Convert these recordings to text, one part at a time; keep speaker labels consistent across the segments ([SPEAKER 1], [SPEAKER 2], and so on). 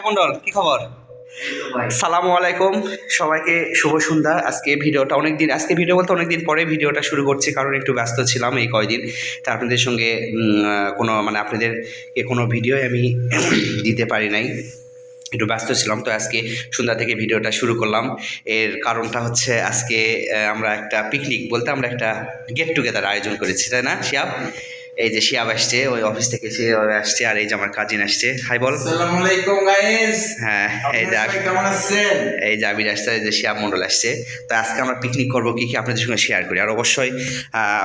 [SPEAKER 1] মন্ডল, কি খবর? সালামু আলাইকুম সবাইকে, শুভ সন্ধ্যা। আজকে ভিডিওটা আজকে ভিডিও বলতে অনেকদিন পরে ভিডিওটা শুরু করছি, কারণ একটু ব্যস্ত ছিলাম এই কয়দিন। তা আপনাদের সঙ্গে কোনো আপনাদেরকে কোনো ভিডিও আমি দিতে পারি নাই, একটু ব্যস্ত ছিলাম। তো আজকে সন্ধ্যা থেকে ভিডিওটা শুরু করলাম। এর কারণটা হচ্ছে আজকে আমরা একটা পিকনিক বলতে আমরা একটা গেট টুগেদার আয়োজন করেছি, তাই না শিয়াব? এই যে শিয়াব আসছে, ওই অফিস থেকে সে আসছে, আর এই যে আমার কাজিন আসছে। হাই বল।
[SPEAKER 2] আসসালামু আলাইকুম গাইস।
[SPEAKER 1] হ্যাঁ, এই যে
[SPEAKER 2] কেমন আছেন?
[SPEAKER 1] এই যে আবির আসছে, এই যে শিয়াব মন্ডল আসছে। তো আজকে আমরা পিকনিক করবো, কি কি আপনাদের সঙ্গে শেয়ার করি। আর অবশ্যই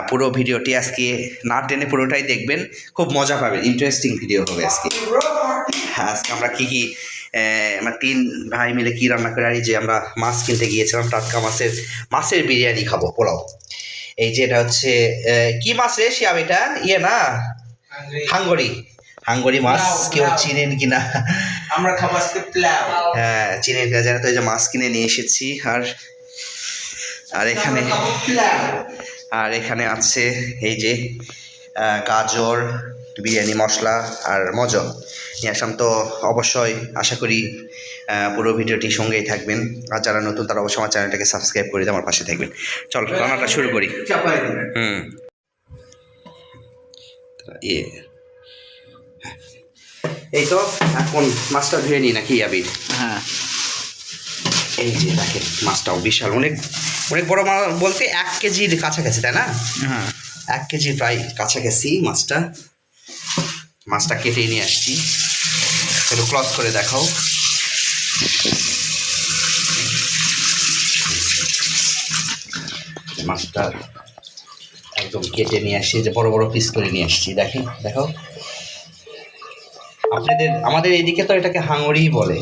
[SPEAKER 1] পুরো ভিডিওটি আজকে না টেনে পুরোটাই দেখবেন, খুব মজা পাবেন, ইন্টারেস্টিং ভিডিও হবে আজকে। আজকে আমরা কি কি আমার 3 ভাই মিলে কি রান্না করে, আর এই যে আমরা মাছ কিনতে গিয়েছিলাম, টাটকা মাছের বিরিয়ানি খাবো, পোলাও। এই যে এটা হচ্ছে কি মাছ রে শিয়াব? এটা না, হাঙ্গরি মাছ। কেউ চিনেন কিনা?
[SPEAKER 2] আমরা খাবো আজকে পোলাও।
[SPEAKER 1] হ্যাঁ, চিনেন কিনা জানো তো। এই যে মাছ কিনে নিয়ে এসেছি, আর এখানে আছে এই যে গাজর, বিরিয়ানি মশলা আর মজো নিয়ে আসলাম। তো অবশ্যই আশা করি পুরো ভিডিওটি সঙ্গেই থাকবেন। আর যারা নতুন তারা অবশ্যই আমার চ্যানেলটাকে সাবস্ক্রাইব করে দিয়ে আমার পাশে থাকবেন। চল রান্নাটা শুরু করি। এই তো এখন মাছটা ধুয়ে নিই নাকি আবির?
[SPEAKER 2] হ্যাঁ,
[SPEAKER 1] এই যে দেখেন, মাছটাও বিশাল, অনেক অনেক বড় মাছ, বলতে 1 কেজির কাছাকাছি, তাই না?
[SPEAKER 2] হ্যাঁ,
[SPEAKER 1] 1 কেজির প্রায় কাছাকাছি মাছটা কেটে নিয়ে আসছি। একটু ক্লস করে দেখাও। মাছটা একদম কেটে নিয়ে আসছি, যে বড় বড় পিস করে নিয়ে আসছি। দেখাও। আমাদের এইদিকে তো এটাকে হাঙ্গরি বলে,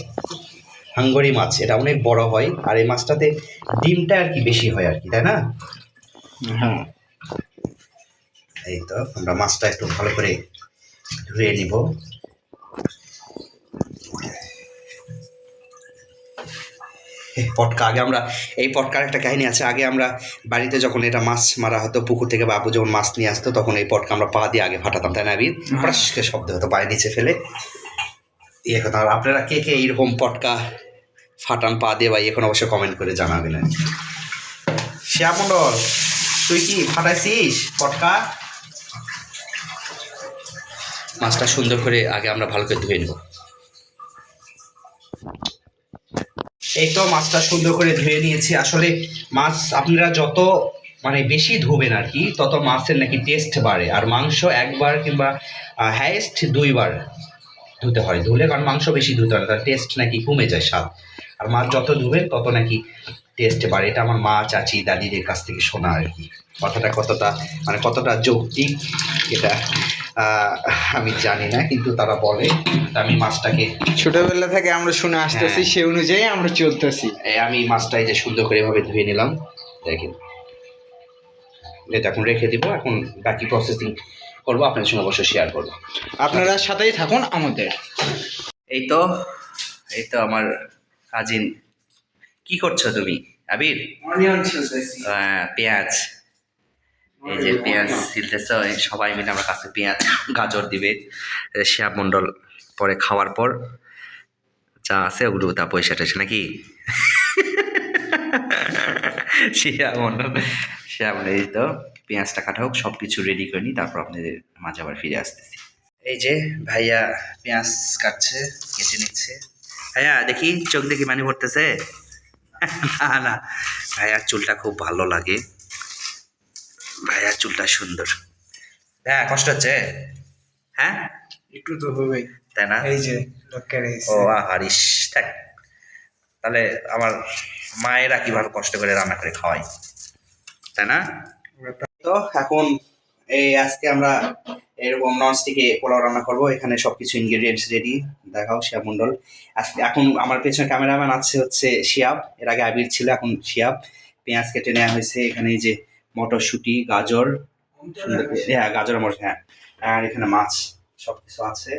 [SPEAKER 1] হাঙ্গরি মাছ। এটা অনেক বড় হয়, আর এই মাছটাতে ডিমটা আর কি বেশি হয় আর কি, তাই না?
[SPEAKER 2] হ্যাঁ।
[SPEAKER 1] এই তো আমরা মাছটা একটু ভালো করে ধুয়ে নিব। এই পটকার একটা কাহিনী আছে। আগে আমরা বাড়িতে যখন এটা মাছ মারা হতো, পুকুর থেকে বাবু যখন মাছ নিয়ে আসতো, তখন এই পটকা আমরা পা দিয়ে আগে ফাটাতাম, তাই না আবির? ফটাসকে শব্দ হতো পায়ের নিচে ফেলে। কথা, আপনারা কে কে এইরকম পটকা ফাটান পা দিয়ে, বা এখন অবশ্যই কমেন্ট করে জানাবেন। শ্যাম মন্ডল, তুই কি ফাটাইছিস পটকা? মাছটা সুন্দর করে আগে আমরা ভালো করে ধুয়ে নেব। এই তো মাছটা সুন্দর করে ধুয়ে নিয়েছি। আসলে মাছ আপনারা যত বেশি ধুবেন আর কি, তত মাছের নাকি টেস্ট বাড়ে। আর মাংস একবার কিংবা হাইয়েস্ট 2 বার ধুতে হয়, ধুলে, কারণ মাংস বেশি ধুতে হয়, তার টেস্ট নাকি কমে যায়, স্বাদ। আর মাছ যত ধুবেন তত নাকি টেস্ট বাড়ে। এটা আমার মা, চাচি, দাদিদের কাছ থেকে শোনা আর কি। কথাটা কতটা যৌক্তিক এটা আমি জানি না, কিন্তু তারা বলে। আমি মাছটাকে
[SPEAKER 2] ছোটবেলা থেকে আমরা শুনে আসতেছি, সে অনুযায়ী আমরা চলতেছি।
[SPEAKER 1] আমি মাছটা এই যে সুন্দর করে এভাবে ধুয়ে নিলাম, দেখেন। এটা এখন রেখে দিব, এখন বাকি প্রসেসিং করবো, আপনাদের সঙ্গে অবশ্যই শেয়ার করবো।
[SPEAKER 2] আপনারা সাথেই থাকুন আমাদের।
[SPEAKER 1] এই তো আমার কাজিন। কি করছো তুমি আবির?
[SPEAKER 2] অনিয়ন ছিলতেছি।
[SPEAKER 1] পেঁয়াজ, এই যে পেঁয়াজ ছিলতেছ। সবাই মিলে আমার কাছে পেঁয়াজ গাজর দিবে শিয়াব মন্ডল। পরে খাওয়ার পর যা আছে ওগুলো তা পয়সা টয়সা নাকি শিয়াব মন্ডল। এই তো পেঁয়াজটা কাটা হোক, সব কিছু রেডি করে নিই, তারপর আপনাদের মাঝে আবার ফিরে আসতেছি। এই যে ভাইয়া পেঁয়াজ কাটছে, কেটে নিচ্ছে। ভাইয়া দেখি, চোখ দেখি পানি পড়তেছে? না, ভাইয়ার চুলটা খুব ভালো লাগে, ভাইয়ার চুলটা সুন্দর। হ্যাঁ, কষ্ট হচ্ছে? হ্যাঁ,
[SPEAKER 2] একটু তো হবেই,
[SPEAKER 1] তাই না?
[SPEAKER 2] এই যে লোকের
[SPEAKER 1] ও হারিস থাক। তাহলে আমার মায়েরা কিভাবে কষ্ট করে রান্না করে খাওয়াই, তাই না? তো এখন আজকে আমরা এরকম ননস্টিকে পোলাও রান্না করবো। এখানে সবকিছু ইনগ্রেডিয়েন্টস রেডি। দেখাও শিয়াব মন্ডল। এখন আমার পেছনে ক্যামেরাম্যান হচ্ছে শিয়াব। এর আগে আবির ছিল, এখন শিয়াব। পেঁয়াজ কেটে নেওয়া হয়েছে। এখানে এই যে মটরশুঁটি, গাজর, হ্যাঁ গাজর মটর, হ্যাঁ, আর এখানে মাছ, সবকিছু আছে।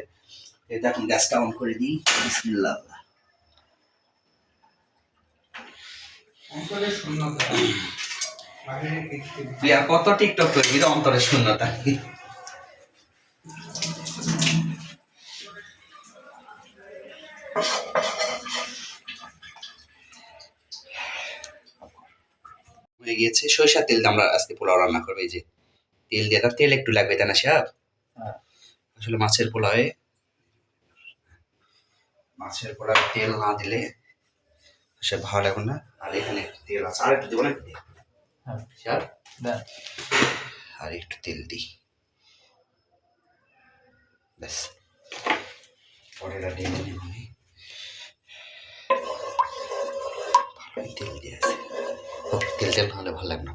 [SPEAKER 1] এটা এখন গ্যাসটা অন করে দিই। বিসমিল্লাহ। তুই আর কত টিকটক করবি রে অন্তরের শূন্যতা? হয়ে গিয়েছে। সরিষার তেল দিয়ে আমরা আজকে পোলাও রান্না করবো। এই যে তেল দিয়ে, তার তেল একটু লাগবে তাই না সাহেব? আসলে মাছের পোলাওয়ে তেল না দিলে সে ভালো লাগবে না। আর এখানে তেল আছে, আর একটু দেবো না? সাহেব আর একটু তেল দিই, ব্যাস। পরেরা টেনে নিব আমি। ভালোই তেল দিয়ে আছে। তেল তেল হলে ভালো লাগবে না।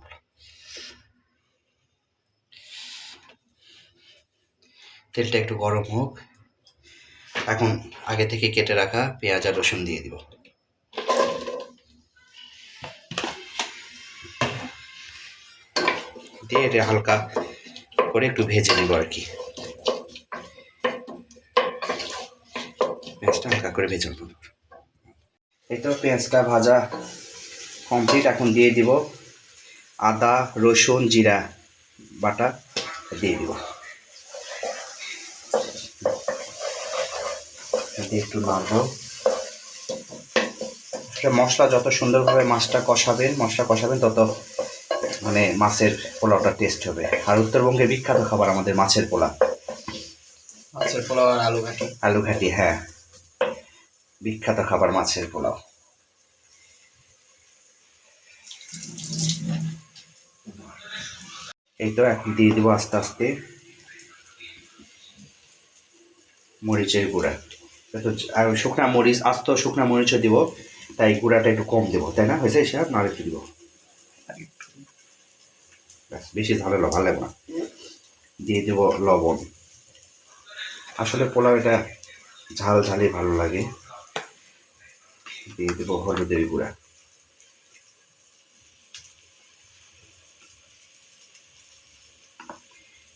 [SPEAKER 1] তেলটা একটু গরম হোক। এখন আগে থেকে কেটে রাখা পেঁয়াজ আর রসুন দিয়ে দিব। দিয়ে এটা হালকা করে একটু ভেজে নেব আর কি। পেঁয়াজটা হালকা করে ভেজে নেব। এই তো পেঁয়াজটা ভাজা কমপ্লিট। এখন দিয়ে দিব আদা রসুন জিরা বাটা দিয়ে দিব। দিয়ে একটু নাড়ব। মশলা যত সুন্দরভাবে মশলা কষাবেন তত মানে মাছের পোলাওটা টেস্ট হবে। আর উত্তরবঙ্গের বিখ্যাত খাবার আমাদের মাছের পোলাও আর আলু ঘাটি। হ্যাঁ, বিখ্যাত খাবার মাছের পোলাও। এই তো এখন দিয়ে দিব আস্তে আস্তে মরিচের গুঁড়া। আর শুকনা মরিচ, আস্ত শুকনা মরিচও দিব, তাই গুঁড়াটা একটু কম দেবো তাই না? হয়েছে সে না একটু দিব, ব্যাস। বেশি ঝালে ভালো লাগবে না। দিয়ে দেবো লবণ। আসলে পোলাও এটা ঝাল ঝালই ভালো লাগে। দিয়ে দেবো হলুদের গুঁড়া।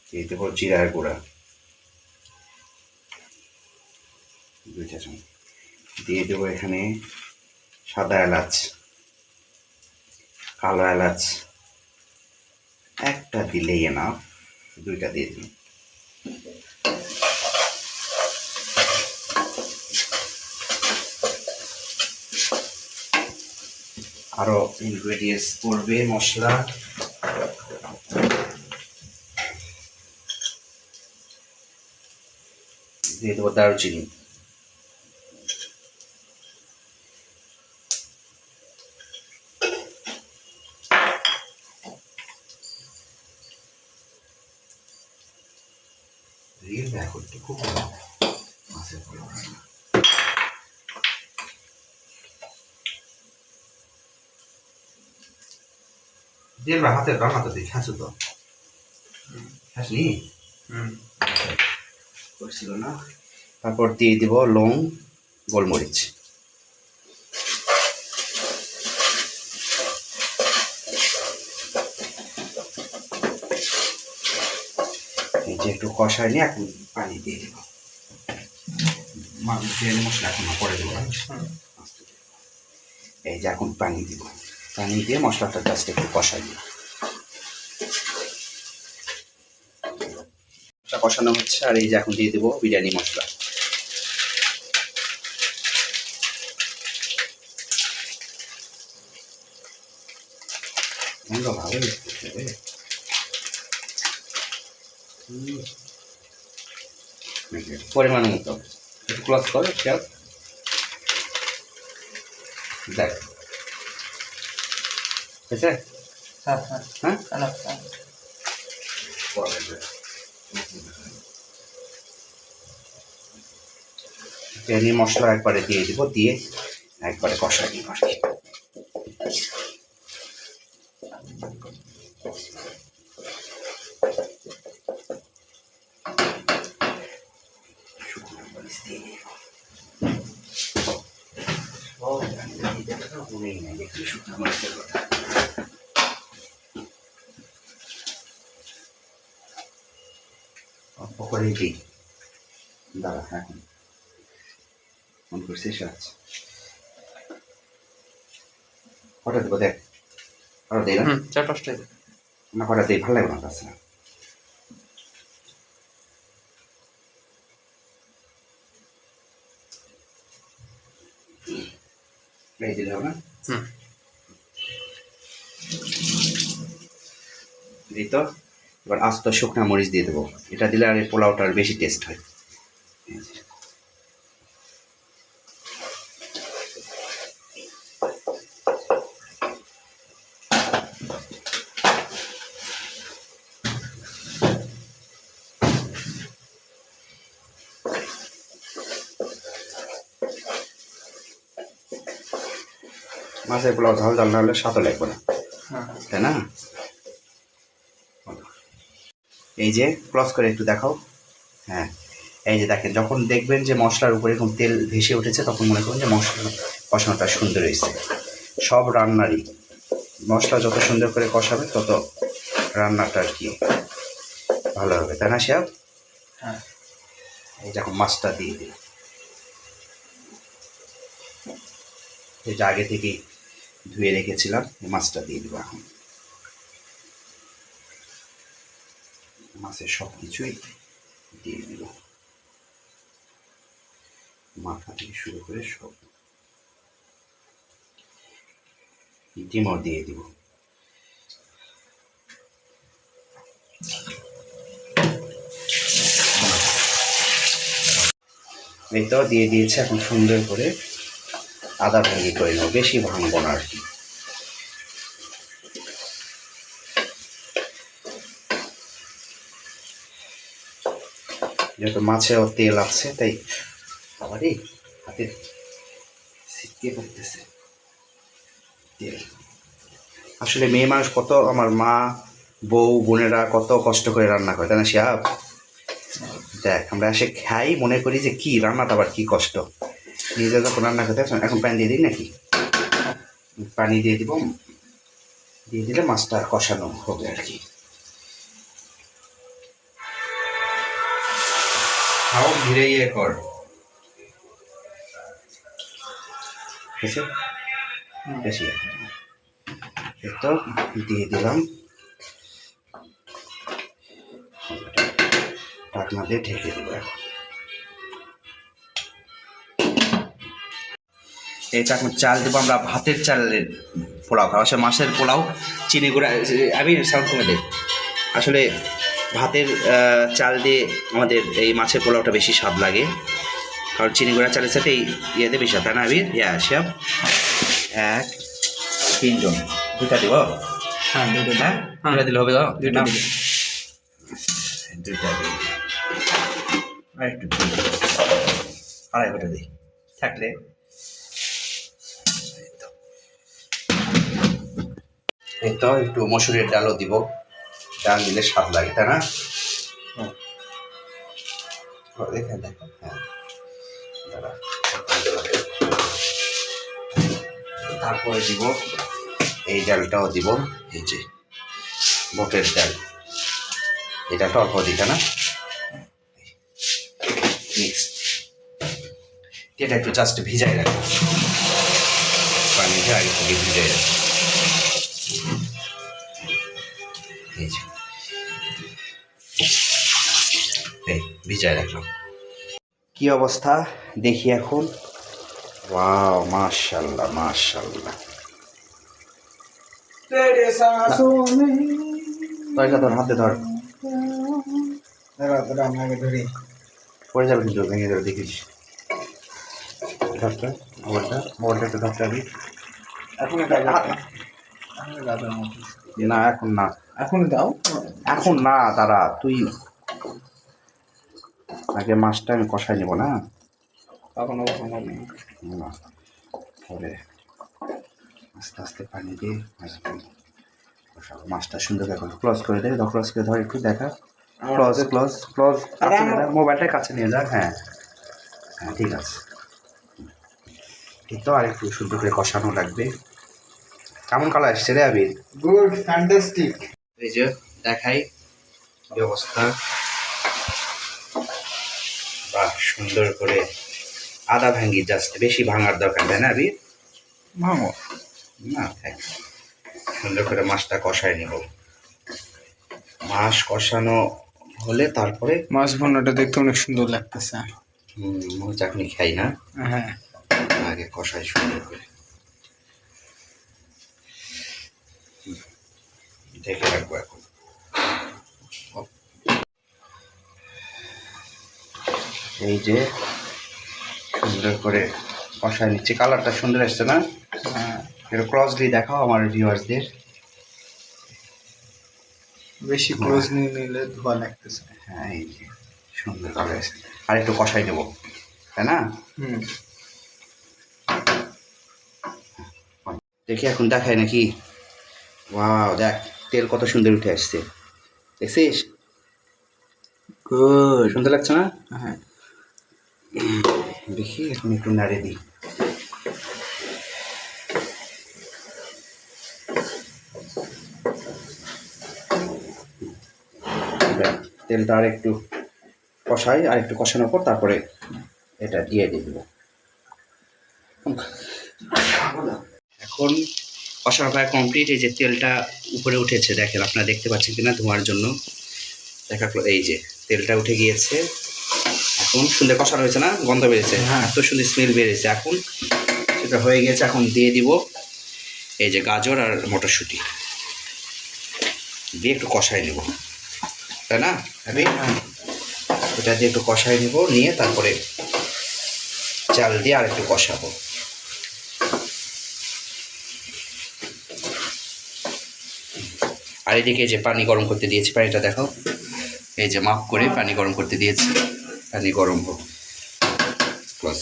[SPEAKER 1] দিয়ে দেবো জিরার গুঁড়া 2 চা চামচ। দিয়ে দেবো এখানে সাদা এলাচ, কালো এলাচ একটা দিলেই না, 2টা দিয়ে দিন। আরো ইনগ্রেডিয়েন্টস পড়বে মশলা। দিয়ে দেবো দারুচিনি, রিয়েল ব্যাকরটি খুব ভালো মাছের পোলাও রান্না। দিয়ে হাতের রান্না তো দেখে খাচ্ছ তো? খাসনি করছিল না? তারপর দিয়ে দিব লং গোলমরিচ। এই যে একটু কষায় নিয়ে এখন পানি দিয়ে দেবো। বিরিয়ানি মশলা এখন পরে দেবো। এই যে এখন পানি দিব, পানি দিয়ে মশলাটা জাস্ট একটু কষাই দিব। কষানো হচ্ছে। আর এই যে এখন দিয়ে দেবো বিরিয়ানি মশলা। ভালো পরিমাণ মতো একটু ক্লোজ করো খেয়াল। দেখ হয়েছে? হ্যাঁ বিরিয়ানি মশলা একবারে দিয়ে দিব, দিয়ে একবারে কষাই দিব আর কি। অল্প করে দিই, দাঁড়া এখন ফোন করছি সাজ কটা দেবো দেখ। আরো দিই না?
[SPEAKER 2] 4-5টা
[SPEAKER 1] না, কটা দিই, ভালো লাগবে না কাছে। এই দিলে হবে না?
[SPEAKER 2] হুম।
[SPEAKER 1] এই তো এবার আস্ত শুকনা মরিচ দিয়ে দেবো, এটা দিলে আর এই পোলাওটা আর বেশি টেস্ট হয়। এই যে। মাছের পোলাও ঝাল ঝাল না হলে স্বাদও লাগবে না, তাই না? এই যে ক্রস করে একটু দেখাও। হ্যাঁ, এই যে দেখেন, যখন দেখবেন যে মশলার উপরে এরকম তেল ভেসে উঠেছে তখন মনে করুন যে মশলা কষানোটা সুন্দর হয়েছে। সব রান্নারই মশলা যত সুন্দর করে কষাবে তত রান্নাটা আর কি ভালো হবে, তাই না শিয়াব?
[SPEAKER 2] হ্যাঁ।
[SPEAKER 1] এই যখন মাছটা দিয়ে দিই, এই যে আগে থেকেই ধুয়ে রেখেছিলাম, এই মাছটা দিয়ে দেবো এখন। মাছের সব কিছুই দিয়ে দিব, মাথা থেকে শুরু করে সব। ডিমও দিয়ে দিব। এই তো দিয়ে দিয়েছে, এখন সুন্দর করে আদা ভাঙি করে নেব, বেশি ভাঙবো না আর কি। যেহেতু মাছেও তেল আছে তাই আবারই হাতে ছিটকে পড়তেছে তেল। আসলে মেয়ে মানুষ কত, আমার মা বউ বোনেরা কত কষ্ট করে রান্না করে, তাই না শিয়াব? দেখ আমরা এসে খাই, মনে করি যে কি রান্নাটা আবার কি কষ্ট, নিজে যখন রান্না করতে আসেন। এখন পানি দিয়ে দিই নাকি? পানি দিয়ে দিব, দিয়ে দিলে মাছটা কষানো হবে আর কি। খাও ধীরে ইয়ে কর, ঠিক আছে? বেশি তো দিয়ে দিলাম, ঢাকনা দিয়ে ঢেকে দেবো এখন। এইটা এখন চাল দেবো আমরা, ভাতের চালের পোলাও খাওয়া, আসলে মাছের পোলাও চিনি গুঁড়া, আমি সাউন্ড কমে দেয়। আসলে ভাতের চাল দিয়ে আমাদের এই মাছের পোলাওটা বেশি স্বাদ লাগে, কারণ চিনি গুঁড়া চালের সাথে এই ইয়েতে বেশি, তাই না আবির? সব 1 3 জন, দুটা দিব?
[SPEAKER 2] হ্যাঁ, দুটো।
[SPEAKER 1] হ্যাঁ, দুটা দিলে হবে তো?
[SPEAKER 2] দুটো দিলে।
[SPEAKER 1] দুইটা দিই, আর একটু দিই, আড়াই ঘন্টা দিই থাকলে। এই তো একটু মসুরের ডালও দিব, ডাল দিলে স্বাদ লাগে, তাই না? দেখেন দেখেন, হ্যাঁ দাঁড়া। তারপরে দিব এই ডালটাও দিব, এই যে বুটের ডাল, এই ডালটা অল্প দিই, তাই না? মিক্স, এটা একটু জাস্ট ভিজাই রাখবো, পানিতে আগে থেকে ভিজাই রাখবো। এই যে এই ভিজাই রাখলাম। কি অবস্থা দেখি এখন। ওয়াও, মাশাআল্লাহ মাশাআল্লাহ। তরকা ধর, হাতে ধর,
[SPEAKER 2] ধরি।
[SPEAKER 1] পড়ে যাবে কিন্তু, ভেঙে যাবে দেখিস। ধরটা মোবাইলটা, মোবাইলটা একটু ধরতে হবে।
[SPEAKER 2] এখন
[SPEAKER 1] না এখন না,
[SPEAKER 2] এখন দাও।
[SPEAKER 1] এখন না, তারা তুই আগে মাছটা আমি কষাই নেব না,
[SPEAKER 2] কখনো কখনো নেই।
[SPEAKER 1] না পরে আস্তে আস্তে পানি দিয়ে কষাবো। মাছটা সুন্দর করে ক্লোজ করে দেবে, ক্লোজ করে ধর একটু দেখা, ক্লোজ ক্লোজ ক্লোজ, মোবাইলটা কাছে নিয়ে যা। হ্যাঁ হ্যাঁ ঠিক আছে, ঠিক তো। আর একটু সুন্দর করে কষানো লাগবে। কেমন কালার এসছে রে আবির?
[SPEAKER 2] Good, fantastic.
[SPEAKER 1] এই যে দেখাই ব্যবস্থা, বাহ সুন্দর করে আদা ভাঙ্গি, জাস্ট বেশি ভাঙার দরকার, তাই না আবির?
[SPEAKER 2] ভাঙো
[SPEAKER 1] না থাক, সুন্দর করে মাছটা কষাই নেব। মাছ কষানো হলে তারপরে
[SPEAKER 2] মাছ ভুনাটা দেখতে অনেক সুন্দর লাগতেছে।
[SPEAKER 1] চাটনি খাই না।
[SPEAKER 2] হ্যাঁ,
[SPEAKER 1] আগে কষাই সুন্দর করে, ঢেকে রাখবো এখন। এই যে সুন্দর করে কষায় নিচ্ছি, কালারটা সুন্দর এসছে না?
[SPEAKER 2] হ্যাঁ,
[SPEAKER 1] একটু ক্লোজলি দেখাও আমার ভিউয়ার্সদের।
[SPEAKER 2] বেশি ক্লোজ নিয়ে নিলে ধোয়া লাগতেছে।
[SPEAKER 1] হ্যাঁ, এই যে সুন্দর কালার এসছে, আর একটু কষাই দেবো, তাই না?
[SPEAKER 2] হুম,
[SPEAKER 1] দেখি এখন দেখায় নাকি। ওয়াও, দেখ তেল কত সুন্দর উঠে আসছে, দেখছিস?
[SPEAKER 2] গুড।
[SPEAKER 1] সুন্দর লাগছে না?
[SPEAKER 2] হ্যাঁ,
[SPEAKER 1] দেখি এখন একটু নাড়ে দিই। তেলটা আর একটু কষাই, আর একটু কষানোর পর তারপরে এটা দিয়ে দেবো। এখন কষানো প্রায় কমপ্লিট। এই যে তেলটা উপরে উঠেছে, দেখেন আপনারা দেখতে পাচ্ছেন কিনা ধোঁয়ার জন্য। দেখা এই যে তেলটা উঠে গিয়েছে, এখন সুন্দর কষানো হয়েছে না? গন্ধ বেরিয়েছে,
[SPEAKER 2] হ্যাঁ।
[SPEAKER 1] এত সুন্দর স্মেল বেরিয়েছে। এখন সেটা হয়ে গেছে, এখন দিয়ে দিব এই যে গাজর আর মটরশুঁটি দিয়ে একটু কষাই নেব, তাই না? আমি এটা দিয়ে একটু কষাই নেব, নিয়ে তারপরে চাল দিয়ে আর একটু কষাবো। আর এদিকে যে পানি গরম করতে দিয়েছি, পানিটা দেখো, এই যে মাপ করে পানি গরম করতে দিয়েছি, পানি গরম হোক। প্লাস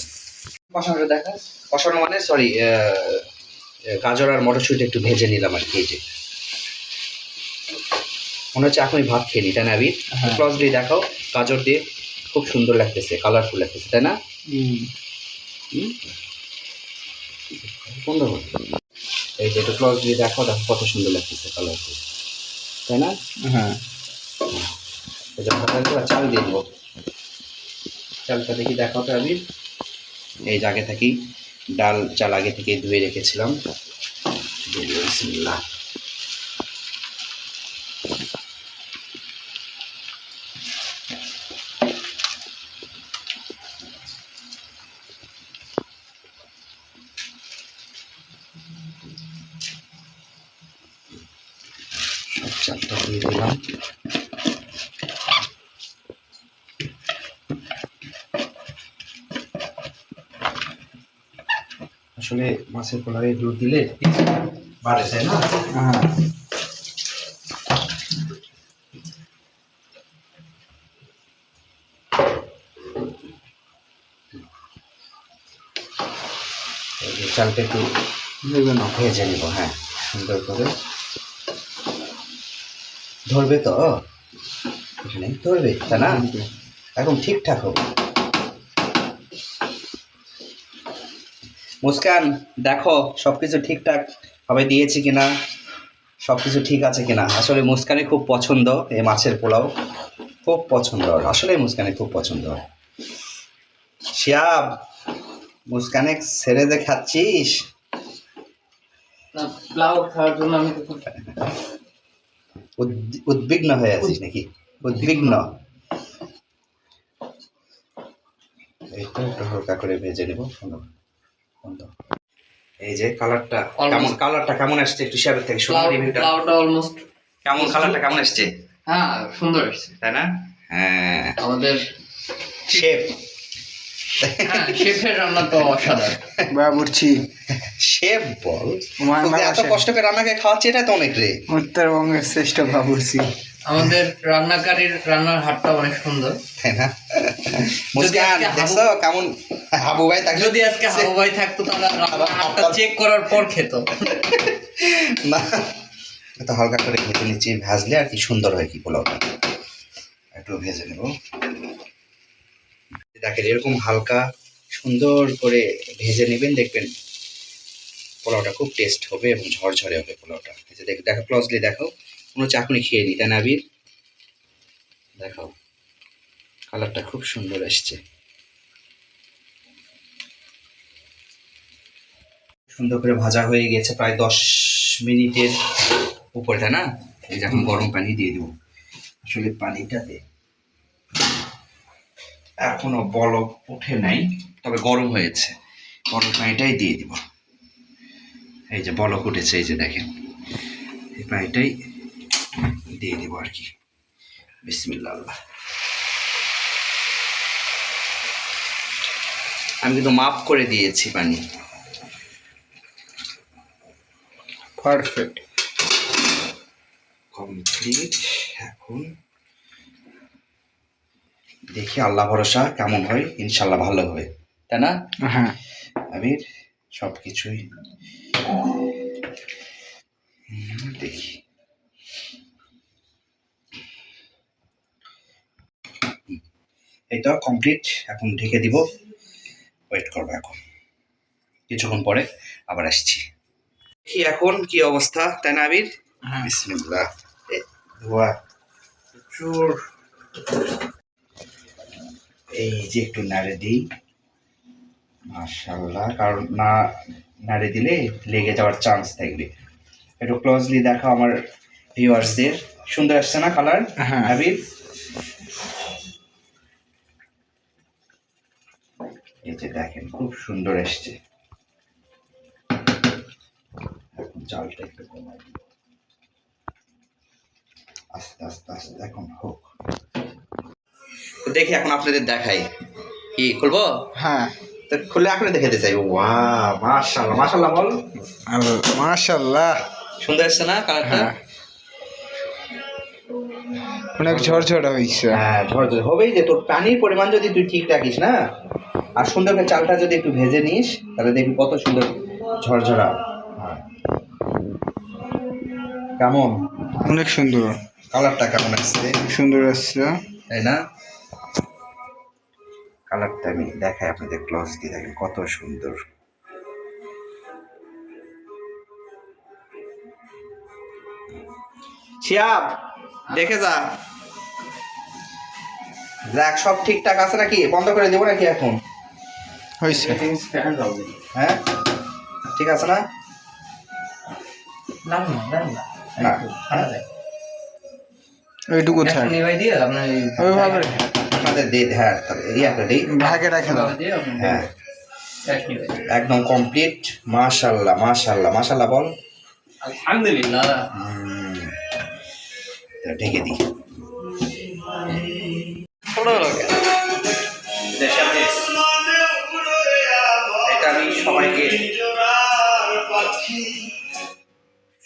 [SPEAKER 1] কষানোটা দেখা, কষানো মানে সরি, গাজর আর মটরশুঁটি একটু ভেজে নিলাম আর কি। এই যে মনে হচ্ছে এখনই ভাত খেয়ে নি, তাই না আবির?
[SPEAKER 2] হ্যাঁ।
[SPEAKER 1] ক্লোজলি দেখাও, গাজর দিয়ে খুব সুন্দর লাগতেছে, কালারফুল লাগতেছে, তাই না? বন্ধ কর। এই যে একটু ক্লোজলি দেখাও, দেখো কত সুন্দর লাগতেছে, কালারফুল, তাই না?
[SPEAKER 2] হ্যাঁ,
[SPEAKER 1] এই যে চাল দিয়ে দেবো, চালটা দেখি দেখাও তো আবির। এই যে আগে থাকি ডাল চাল আগে থেকে ধুয়ে রেখেছিলাম, বিসমিল্লাহ। সব চালটা দিয়ে দিলাম। আসলে মাছের পোলারে দুধ দিলে বাড়ে, তাই না?
[SPEAKER 2] হ্যাঁ,
[SPEAKER 1] এই যে চালটা একটু
[SPEAKER 2] দেবে না।
[SPEAKER 1] ভেজে নিব, হ্যাঁ সুন্দর করে। ধরবে তো এখানে, ধরবে তাই না? এখন ঠিকঠাক হবে। মুস্কান দেখো সবকিছু ঠিকঠাক ভাবে দিয়েছি কিনা, সবকিছু ঠিক আছে কিনা। আসলে মুস্কানে খুব পছন্দ এই মাছের পোলাও, খুব পছন্দ ওর, আসলে মুস্কানে খুব পছন্দ ওর। শিয়াব, মুস্কানে ছেড়ে যে খাচ্ছিস,
[SPEAKER 2] পোলাও খাওয়ার জন্য আমি
[SPEAKER 1] উদ্বিগ্ন হয়ে আছিস নাকি? উদ্বিগ্ন। এইটা একটু হালকা করে ভেজে নেব। এই যে কালারটা কেমন, কালারটা কেমন আসছে একটু শেয়ার থেকে শোনো রিভিউটা।
[SPEAKER 2] পোলাওটা অলমোস্ট
[SPEAKER 1] কেমন কালারটা কেমন আসছে,
[SPEAKER 2] হ্যাঁ সুন্দর আসছে।
[SPEAKER 1] তাই না? হ্যাঁ,
[SPEAKER 2] আমাদের
[SPEAKER 1] শেফ,
[SPEAKER 2] শেফের রান্না তো অসাধারণ। বাবুর্চি
[SPEAKER 1] শেফ বল,
[SPEAKER 2] আমার
[SPEAKER 1] এত কষ্ট করে রান্নাকে খাওয়াচ্ছে, এটা তো অনেক রে।
[SPEAKER 2] উত্তরবঙ্গের শ্রেষ্ঠ বাবুর্চি। আমাদের রান্নাকারীর রান্নার হাতটা অনেক সুন্দর,
[SPEAKER 1] তাই না? মুস্কান দেখছো কেমন, হাবু ভাই তাকে
[SPEAKER 2] যদি আজকে হাবু ভাই থাকতো তাহলে হাতটা চেক করার পর খেত
[SPEAKER 1] না। তো হালকা করে ভেজে নিচ্ছি, ভাজলে আর কি সুন্দর হয় কি পোলাওটা, একটু ভেজে নেব। দেখেন এরকম হালকা সুন্দর করে ভেজে নেবেন, দেখবেন পোলাওটা খুব টেস্ট হবে এবং ঝরঝরে হবে পোলাওটা। এই যে দেখো ক্লোজলি দেখো, মনে হচ্ছে এখনই খেয়ে নি, তাই না আবির? দেখো কালারটা খুব সুন্দর আসছে, সুন্দর করে ভাজা হয়ে গেছে প্রায় 10 মিনিটের উপরে, তাই না? এই যে এখন গরম পানি দিয়ে দেবো। আসলে পানিটাতে এখনো বলক ওঠে নাই, তবে গরম হয়েছে। বড় পানিটাই দিয়ে দিব। এই যে বলক উঠেছে, এই যে দেখেন, এই পানিটাই দিয়ে দিব আর কি। বিসমিল্লাহ আল্লাহ। আমি কিন্তু মাপ করে দিয়েছি পানি।
[SPEAKER 2] পারফেক্ট।
[SPEAKER 1] কমপ্লিট। এখন দেখি আল্লাহ ভরসা কেমন হয়, ইনশাল্লাহ ভালো হবে, তাই না?
[SPEAKER 2] হ্যাঁ,
[SPEAKER 1] আবির সব কিছুই দেখি। এই তো কমপ্লিট। এখন ঢেকে দিব, ওয়েট করবো। এখন কিছুক্ষণ পরে আবার আসছি। কি এখন কি অবস্থা, তাই না আবির?
[SPEAKER 2] হ্যাঁ।
[SPEAKER 1] বিসমিল্লাহ। ধোয়া প্রচুর। এই যে একটু নাড়ে দিই, মাশাআল্লাহ, কারণ না নাড়ে দিলে লেগে যাওয়ার চান্স থাকবে। একটু ক্লোজলি দেখো আমার ভিউয়ার্সদের। সুন্দর আসছে না কালার
[SPEAKER 2] হ্যাঁ।
[SPEAKER 1] আবির? এই যে দেখেন খুব সুন্দর এসছে। এখন জালটা একটু কমাই দিব, আস্তে আস্তে আস্তে এখন হোক। তো দেখি এখন আপনাদের দেখাই, কি খুলবো?
[SPEAKER 2] হ্যাঁ,
[SPEAKER 1] তো খুলে এখন দেখাতে চাই। ওয়াও, মাশাআল্লাহ মাশাআল্লাহ বল।
[SPEAKER 2] মাশাআল্লাহ,
[SPEAKER 1] সুন্দর আসছে না কালারটা?
[SPEAKER 2] হ্যাঁ, অনেক ঝরঝরা হয়েছে।
[SPEAKER 1] হ্যাঁ, ঝরঝরে হবেই যে। তোর পানির পরিমাণ যদি তুই ঠিক রাখিস না, আর সুন্দর করে চালটা যদি একটু ভেজে নিস, তাহলে দেখবি কত সুন্দর ঝরঝরা হয়। কেমন
[SPEAKER 2] অনেক সুন্দর,
[SPEAKER 1] কালারটা, কেমন আসছে?
[SPEAKER 2] সুন্দর আসছে।
[SPEAKER 1] তাই না? কালারটা আমি দেখাই আপনাদের, ক্লোজলি দেখেন কত সুন্দর। শিয়াব দেখে যা, দেখ সব ঠিকঠাক আছে নাকি? বন্ধ করে দেবো নাকি এখন?
[SPEAKER 2] হয়েছে।
[SPEAKER 1] হ্যাঁ, ঠিক আছে না? না,
[SPEAKER 2] ওইটুকু থাক, ওইভাবে
[SPEAKER 1] আপনাদের দিয়ে হ্যাঁ, ইয়াটা দিই,
[SPEAKER 2] ঢাকে রেখে দাও।
[SPEAKER 1] হ্যাঁ একদম কমপ্লিট। মাশাআল্লাহ মাশাআল্লাহ মাশাআল্লাহ বল।
[SPEAKER 2] আলহামদুলিল্লাহ।
[SPEAKER 1] ঢেকে দিই। এটা আমি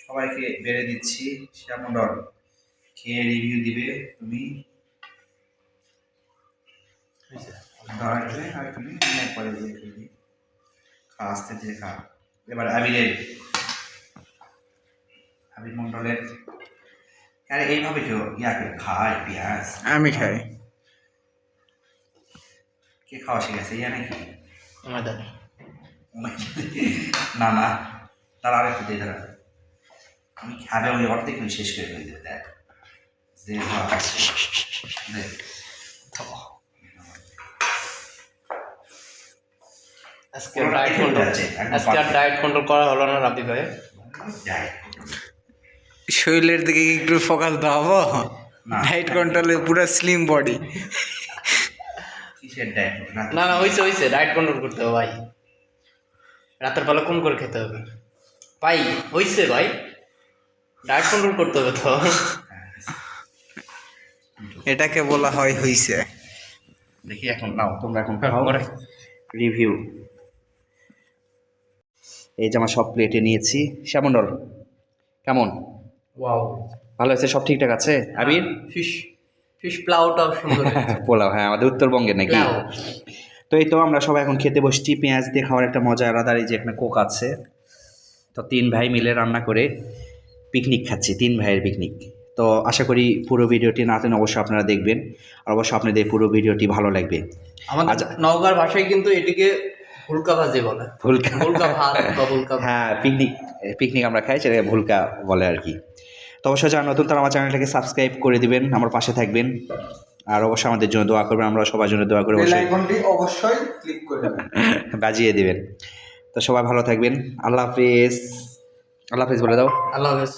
[SPEAKER 1] সবাইকে বেড়ে দিচ্ছি। শ্যামডল খেয়ে রিভিউ দিবে। তুমি আস্তে ধীরে খা। এবার আবির মন্ডলের, আরে এইভাবে কেউ ইয়াকে খায় পেঁয়াজ?
[SPEAKER 2] আমি খাই।
[SPEAKER 1] কে খাওয়া শিখেছে, ইয়া নাকি?
[SPEAKER 2] আমাদের
[SPEAKER 1] না না, তার আরেকটু দিয়ে ধরা। আমি খাবে ওই অর্ধেক আমি শেষ করে ফেলে দেবে। দেখ যে
[SPEAKER 2] আজকে ডায়েট কন্ট্রোল করা হলো না রাবি ভাই। শরীরের দিকে একটু ফোকাস দাও। ডায়েট কন্ট্রোলে পুরো স্লিম বডি।
[SPEAKER 1] কিসের ডায়েট?
[SPEAKER 2] না না, হয়েছে ডায়েট কন্ট্রোল করতে হবে ভাই। রাতের বেলা কম করে খেতে হবে ভাই। হয়েছে ভাই, ডায়েট কন্ট্রোল করতে হবে তো। এটাকে বলা হয় হয়েছে।
[SPEAKER 1] দেখি এখন নাও, তোমরা এখন খাও রিভিউ। এই যে আমার সব প্লেটে নিয়েছি। শ্যামন্ডল কেমন?
[SPEAKER 2] ওয়াও,
[SPEAKER 1] ভালো আছে? সব ঠিকঠাক আছে আবির?
[SPEAKER 2] ফিশ প্লাউটাও সুন্দর।
[SPEAKER 1] পোলাও, হ্যাঁ আমাদের উত্তরবঙ্গের নাকি?
[SPEAKER 2] প্লাউ।
[SPEAKER 1] তো এই তো আমরা সবাই এখন খেতে বসছি। পেঁয়াজ দিয়ে খাওয়ার একটা মজা আলাদা। এই যে এখানে কোক আছে। তো 3 ভাই মিলে রান্না করে পিকনিক খাচ্ছি, 3 ভাইয়ের পিকনিক। তো আশা করি পুরো ভিডিওটি না টেনে অবশ্যই আপনারা দেখবেন, আর অবশ্যই আপনাদের পুরো ভিডিওটি ভালো লাগবে।
[SPEAKER 2] আমাদের নওগাঁর ভাষায় কিন্তু এটিকে ভুলকা ভাজি বলে। ভুলকা ভাত বা ভুলকা।
[SPEAKER 1] হ্যাঁ, পিকনিক আমরা খাই, সেটাকে ভুলকা বলে আর কি। তো অবশ্যই যারা নতুন তারা আমার চ্যানেলটাকে সাবস্ক্রাইব করে দিবেন, আমার পাশে থাকবেন, আর অবশ্যই আমাদের জন্য দোয়া করবেন। আমরা সবার জন্য দোয়া করে
[SPEAKER 2] অবশ্যই ক্লিক করে দেবেন,
[SPEAKER 1] বাজিয়ে দিবেন। তো সবাই ভালো থাকবেন। আল্লাহ হাফেজ। আল্লাহ হাফেজ বলে দাও।
[SPEAKER 2] আল্লাহ হাফেজ।